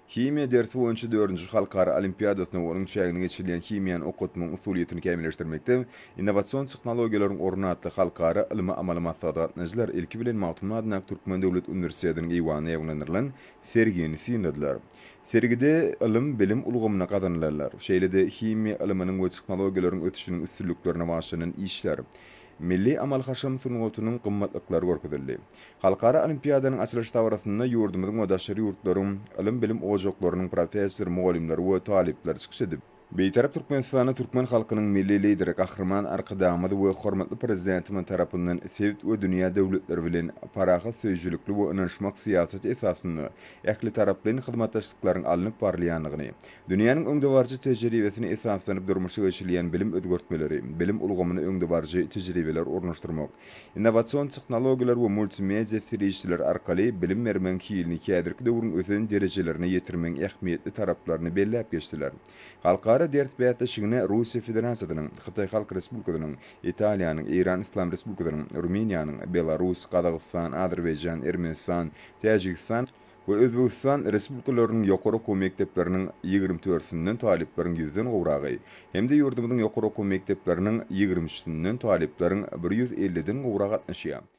Kimya dersi boýunça 4-nji halkara olimpiadasyna onuň çägine geçirilen kimýany okutmaň usuliýetini kämilleşdirmekde innowasion tehnologiýalaryň ornatly halkara ilmi amaly maslahatçylar ilki bilen Magtymyň Türkmen Döwlet Üniversitetining eýwanyna ýaglandyrylan sergini synladilar. Sergide ilim bilim ulgamyna gazanýarlar. Şeýlede kimya ilminiň we tehnologiýalaryň ötüşiniň üstünliklerine başlanan işler Milli Amal Haşam sunugatynyň gymmatlyklary görkezildi. Halkara olimpiadanyň açylyş tawarasynda ýurdumyzyň wadaşary ýurtlaryň ilim bilim ojaklarynyň professor, mugallimleri we talipleri çykyş edip, beýtarap Türkmenistany türkmen halkynyň milli lideri Gahrman Arkadamady we hormatly prezidentimin tarapyndan Sowet we dünýä döwletleri bilen paraha söýjülükli we ynanşmak siýasaty esasynda ähli taraplyň hyzmatdaşlyklaryň alınıp barlýanlygyny, dünýäniň öňdebarjy tejribesini esaslanyp durmuşa geçirilýän bilim ödgörtmeleri, bilim ulgamyny öňdebarjy tejribeler ornaşdyrmak, innowasion tehnologiýalar we multimedia serişler arkaly bilim bermeň kiýilini kädirki döwrüň özen derejelerini ýetirmeň ähmiýetli taraplaryny belläp geçdiler. Halkara dert beýatlyşygyna Russiýa Federasiýasynyň, Hytaý Halk Respublikasynyň, Italiýanyň, Iran Islam Respublikasynyň, Ruminiýanyň, Belarus, Kazakystan, Azerbaýjan, Ermenistan, Täjikistan we Özbegistan respublikalarynyň ýokary okuw mekdepleriniň 24-sinden talipleriň 100-den gowragy, hemde ýurdumyzyň ýokary okuw mekdepleriniň 23-sinden talipleriň 150-den gowragy gatnaşýar.